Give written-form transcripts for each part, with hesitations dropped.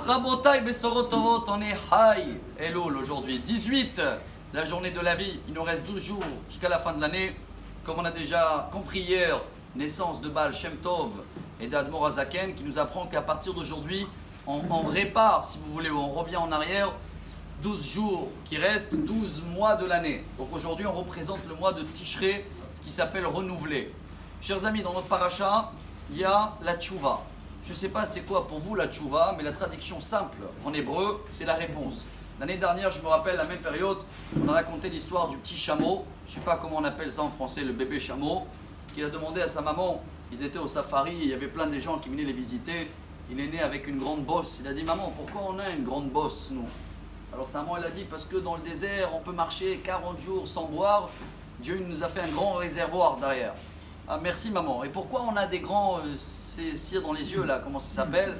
Rabotai Besorotovot, on est high Elul aujourd'hui, 18, la journée de la vie. Il nous reste 12 jours jusqu'à la fin de l'année. Comme on a déjà compris hier, naissance de Baal Shem Tov et d'Admor Hazaken qui nous apprend qu'à partir d'aujourd'hui, on répare, si vous voulez, ou on revient en arrière, 12 jours qui restent, 12 mois de l'année. Donc aujourd'hui, on représente le mois de Tishré, ce qui s'appelle renouveler. Chers amis, dans notre paracha, il y a la tchouva. Je ne sais pas c'est quoi pour vous la tchouva, mais la traduction simple en hébreu, c'est la réponse. L'année dernière, je me rappelle, la même période, on a raconté l'histoire du petit chameau, je ne sais pas comment on appelle ça en français, le bébé chameau, qui a demandé à sa maman, ils étaient au safari, il y avait plein de gens qui venaient les visiter, il est né avec une grande bosse, il a dit « Maman, pourquoi on a une grande bosse, nous ?» Alors sa maman, elle a dit « Parce que dans le désert, on peut marcher 40 jours sans boire, Dieu nous a fait un grand réservoir derrière. » Ah, merci maman. Et pourquoi on a des grands cires dans les yeux là? Comment ça s'appelle?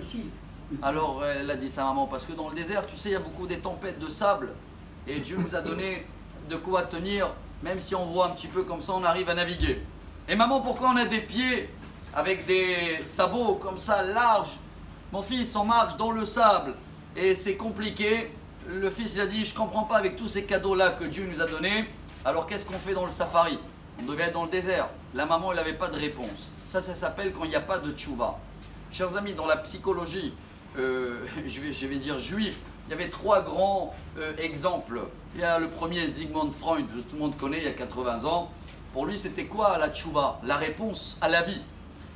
Alors elle a dit ça maman, parce que dans le désert, tu sais, il y a beaucoup des tempêtes de sable. Et Dieu nous a donné de quoi tenir, même si on voit un petit peu comme ça, on arrive à naviguer. Et maman, pourquoi on a des pieds avec des sabots comme ça, larges? Mon fils, on marche dans le sable et c'est compliqué. Le fils, il a dit, je ne comprends pas avec tous ces cadeaux là que Dieu nous a donnés. Alors qu'est-ce qu'on fait dans le safari? On devait être dans le désert. La maman, elle n'avait pas de réponse. Ça s'appelle quand il n'y a pas de tchouva. Chers amis, dans la psychologie, je vais dire juif, il y avait trois grands exemples. Il y a le premier, Sigmund Freud, tout le monde connaît, il y a 80 ans. Pour lui, c'était quoi la tchouva? La réponse à la vie.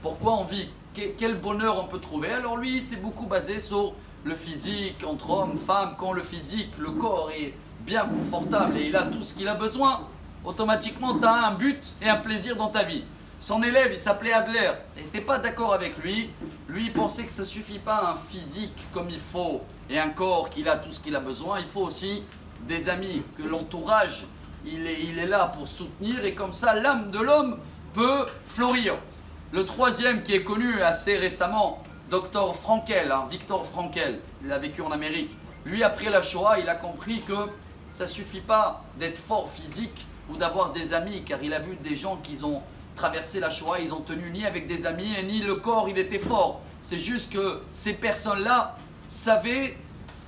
Pourquoi on vit? Quel bonheur on peut trouver? Alors lui, c'est beaucoup basé sur le physique, entre hommes, femmes. Quand le physique, le corps est bien confortable et il a tout ce qu'il a besoin, automatiquement, tu as un but et un plaisir dans ta vie. Son élève, il s'appelait Adler. Il n'était pas d'accord avec lui. Lui, il pensait que ça ne suffit pas un physique comme il faut et un corps qu'il a tout ce qu'il a besoin. Il faut aussi des amis, que l'entourage, il est là pour soutenir. Et comme ça, l'âme de l'homme peut fleurir. Le troisième qui est connu assez récemment, Dr. Frankel, Victor Frankel, il a vécu en Amérique. Lui, après la Shoah, il a compris que ça ne suffit pas d'être fort physique ou d'avoir des amis, car il a vu des gens qui ont traversé la Shoah, ils ont tenu ni avec des amis, et ni le corps, il était fort. C'est juste que ces personnes-là savaient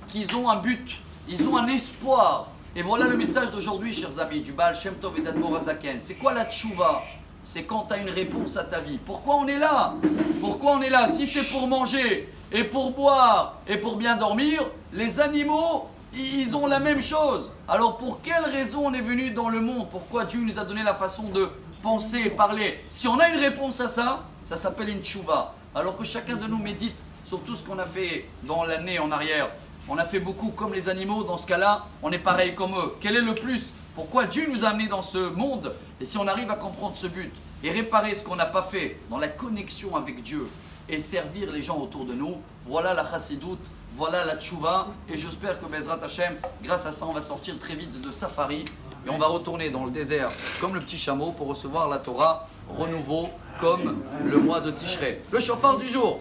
qu'ils ont un but, ils ont un espoir. Et voilà le message d'aujourd'hui, chers amis, du Baal Shem Tov et d'Admor Hazaken. C'est quoi la tchouva? C'est quand tu as une réponse à ta vie. Pourquoi on est là? Pourquoi on est là? Si c'est pour manger, et pour boire, et pour bien dormir, les animaux, ils ont la même chose. Alors pour quelle raison on est venu dans le monde? Pourquoi Dieu nous a donné la façon de penser et parler? Si on a une réponse à ça, ça s'appelle une tchouva. Alors que chacun de nous médite sur tout ce qu'on a fait dans l'année en arrière. On a fait beaucoup comme les animaux, dans ce cas-là, on est pareil comme eux. Quel est le plus? Pourquoi Dieu nous a amenés dans ce monde? Et si on arrive à comprendre ce but et réparer ce qu'on n'a pas fait dans la connexion avec Dieu et servir les gens autour de nous, voilà la chassidoute, voilà la tchouva. Et j'espère que Bezrat Hashem, grâce à ça, on va sortir très vite de safari et on va retourner dans le désert comme le petit chameau pour recevoir la Torah, renouveau comme le mois de Tishré. Le chauffard du jour.